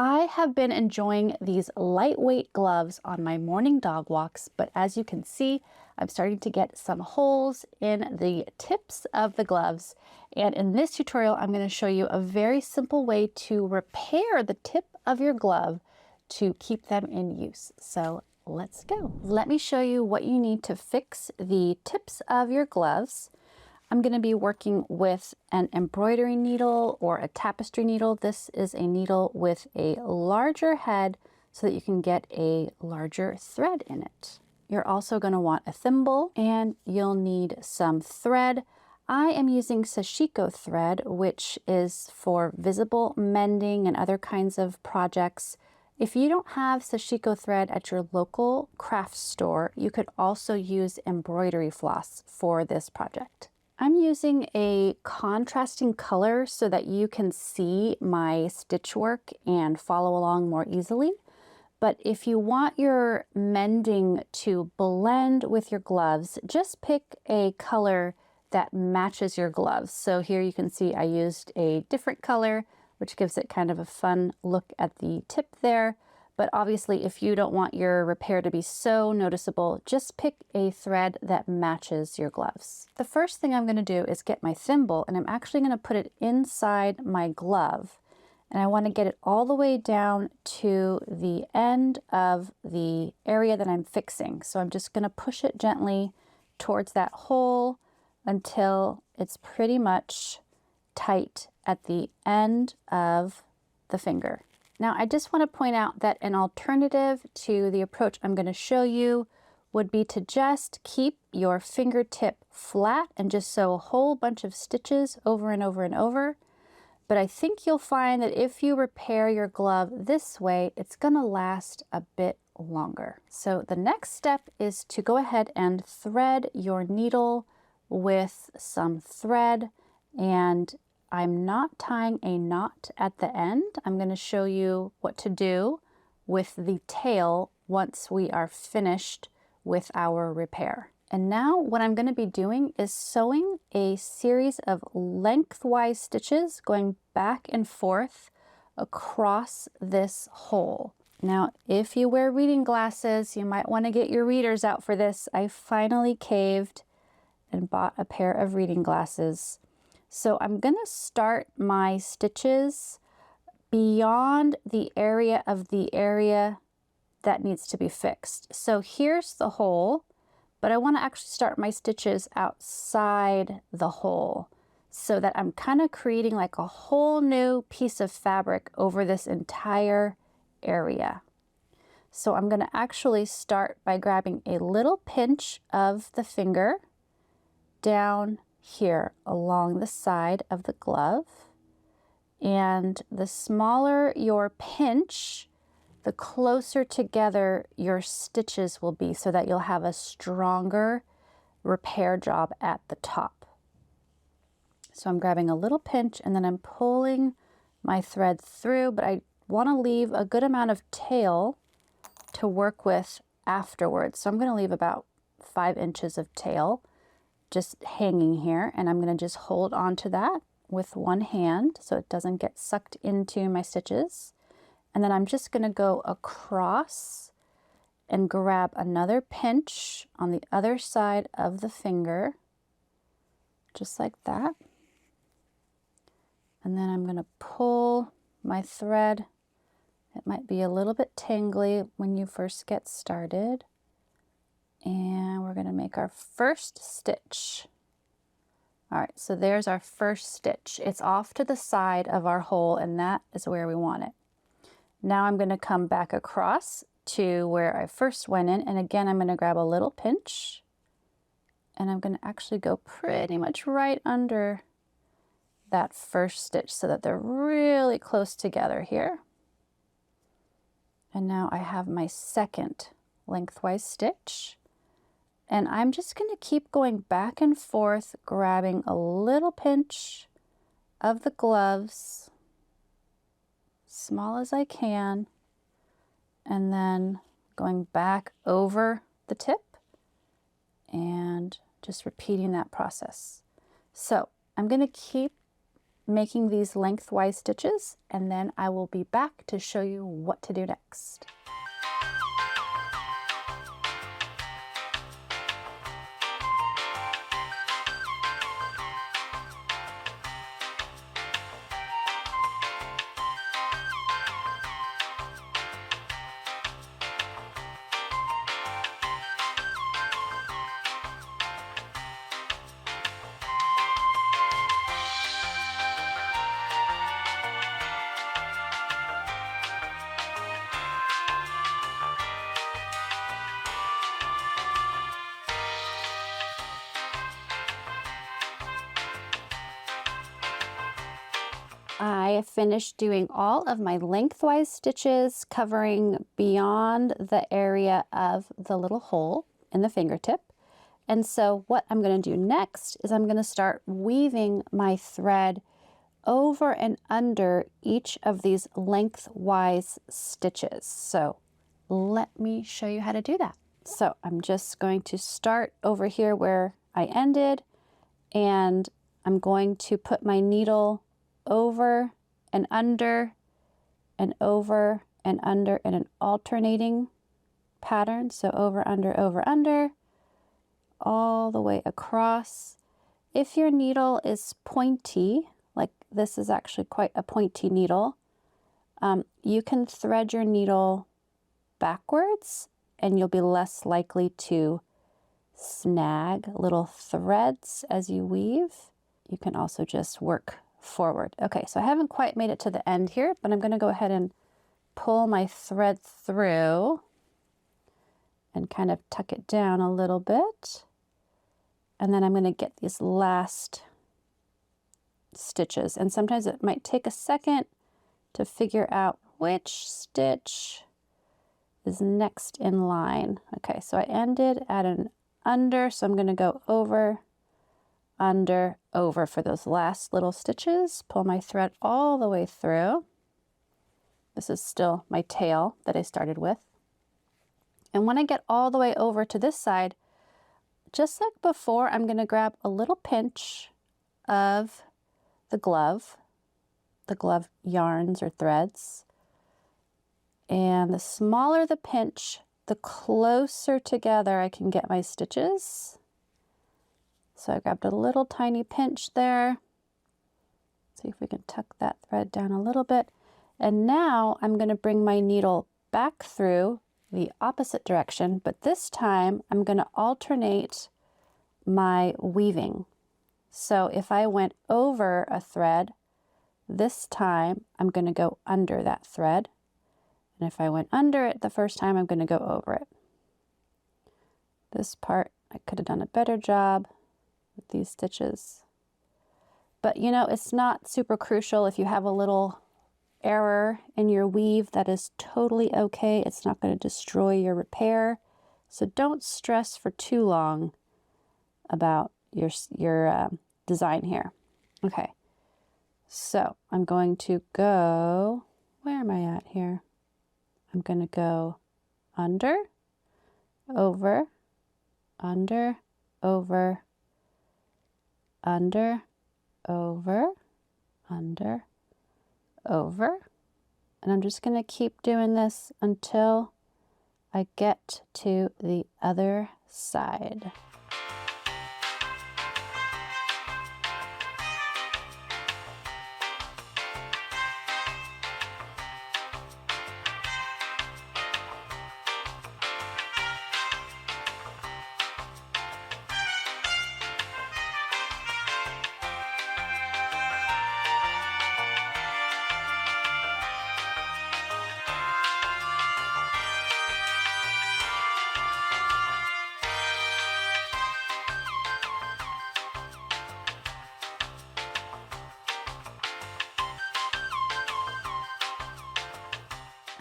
I have been enjoying these lightweight gloves on my morning dog walks, but as you can see, I'm starting to get some holes in the tips of the gloves. And in this tutorial, I'm going to show you a very simple way to repair the tip of your glove to keep them in use. So let's go. Let me show you what you need to fix the tips of your gloves. I'm going to be working with an embroidery needle or a tapestry needle. This is a needle with a larger head so that you can get a larger thread in it. You're also going to want a thimble and you'll need some thread. I am using sashiko thread, which is for visible mending and other kinds of projects. If you don't have sashiko thread at your local craft store, you could also use embroidery floss for this project. I'm using a contrasting color so that you can see my stitch work and follow along more easily. But if you want your mending to blend with your gloves, just pick a color that matches your gloves. So here you can see I used a different color, which gives it kind of a fun look at the tip there. But obviously, if you don't want your repair to be so noticeable, just pick a thread that matches your gloves. The first thing I'm going to do is get my thimble, and I'm actually going to put it inside my glove. And I want to get it all the way down to the end of the area that I'm fixing. So I'm just going to push it gently towards that hole until it's pretty much tight at the end of the finger. Now, I just want to point out that an alternative to the approach I'm going to show you would be to just keep your fingertip flat and just sew a whole bunch of stitches over and over and over. But I think you'll find that if you repair your glove this way, it's going to last a bit longer. So the next step is to go ahead and thread your needle with some thread, and I'm not tying a knot at the end. I'm going to show you what to do with the tail once we are finished with our repair. And now what I'm going to be doing is sewing a series of lengthwise stitches going back and forth across this hole. Now, if you wear reading glasses, you might want to get your readers out for this. I finally caved and bought a pair of reading glasses. So I'm going to start my stitches beyond the area that needs to be fixed. So here's the hole, but I want to actually start my stitches outside the hole so that I'm kind of creating like a whole new piece of fabric over this entire area. So I'm going to actually start by grabbing a little pinch of the finger down here along the side of the glove, and the smaller your pinch, the closer together your stitches will be so that you'll have a stronger repair job at the top. So I'm grabbing a little pinch and then I'm pulling my thread through, but I want to leave a good amount of tail to work with afterwards. So I'm going to leave about 5 inches of tail just hanging here, and I'm going to just hold on to that with one hand so it doesn't get sucked into my stitches. And then I'm just going to go across and grab another pinch on the other side of the finger, just like that. And then I'm going to pull my thread. It might be a little bit tangly when you first get started. And we're going to make our first stitch. All right, so there's our first stitch. It's off to the side of our hole, and that is where we want it. Now I'm going to come back across to where I first went in, and again I'm going to grab a little pinch, and I'm going to actually go pretty much right under that first stitch so that they're really close together here. And now I have my second lengthwise stitch. And I'm just going to keep going back and forth, grabbing a little pinch of the gloves, small as I can, and then going back over the tip and just repeating that process. So I'm going to keep making these lengthwise stitches, and then I will be back to show you what to do next. I finished doing all of my lengthwise stitches covering beyond the area of the little hole in the fingertip. And so what I'm going to do next is I'm going to start weaving my thread over and under each of these lengthwise stitches. So let me show you how to do that. So I'm just going to start over here where I ended, and I'm going to put my needle over and under and over and under in an alternating pattern. So over, under, all the way across. If your needle is pointy, like this is actually quite a pointy needle, you can thread your needle backwards and you'll be less likely to snag little threads as you weave. You can also just work forward. Okay, so I haven't quite made it to the end here, but I'm going to go ahead and pull my thread through and kind of tuck it down a little bit. And then I'm going to get these last stitches. And sometimes it might take a second to figure out which stitch is next in line. Okay, so I ended at an under, so I'm going to go over, under, over for those last little stitches. Pull my thread all the way through. This is still my tail that I started with. And when I get all the way over to this side, just like before, I'm going to grab a little pinch of the glove yarns or threads. And the smaller the pinch, the closer together I can get my stitches. So I grabbed a little tiny pinch there. See if we can tuck that thread down a little bit. And now I'm going to bring my needle back through the opposite direction, but this time I'm going to alternate my weaving. So if I went over a thread, this time I'm going to go under that thread. And if I went under it the first time, I'm going to go over it. This part, I could have done a better job with these stitches. But you know, it's not super crucial. If you have a little error in your weave, that is totally okay. It's not going to destroy your repair. So don't stress for too long about your design here. Okay, so I'm going to go, where am I at here? I'm going to go under, over, under, over, under, over, under, over. And I'm just going to keep doing this until I get to the other side.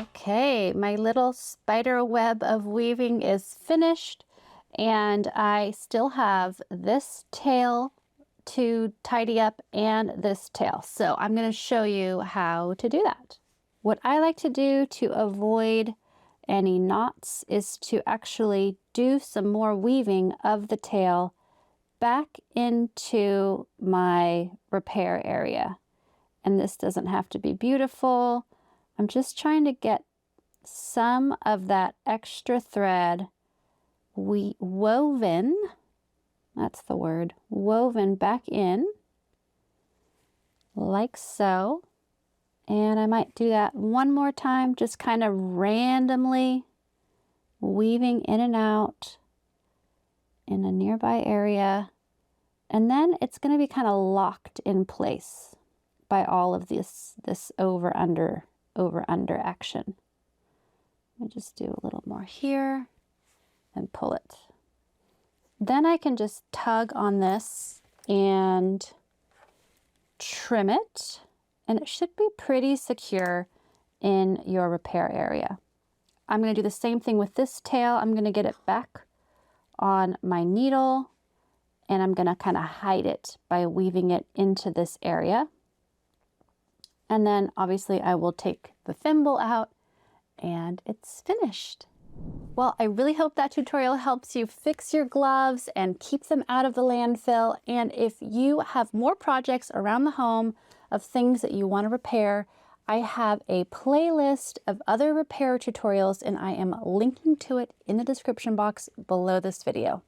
Okay, my little spider web of weaving is finished, and I still have this tail to tidy up and this tail. So I'm going to show you how to do that. What I like to do to avoid any knots is to actually do some more weaving of the tail back into my repair area. And this doesn't have to be beautiful. I'm just trying to get some of that extra thread woven, that's the word, woven back in, like so. And I might do that one more time, just kind of randomly weaving in and out in a nearby area. And then it's going to be kind of locked in place by all of this over under action. Let me just do a little more here and pull it. Then I can just tug on this and trim it, and it should be pretty secure in your repair area. I'm going to do the same thing with this tail. I'm going to get it back on my needle, and I'm going to kind of hide it by weaving it into this area. And then obviously I will take the thimble out and it's finished. Well, I really hope that tutorial helps you fix your gloves and keep them out of the landfill. And if you have more projects around the home of things that you want to repair, I have a playlist of other repair tutorials and I am linking to it in the description box below this video.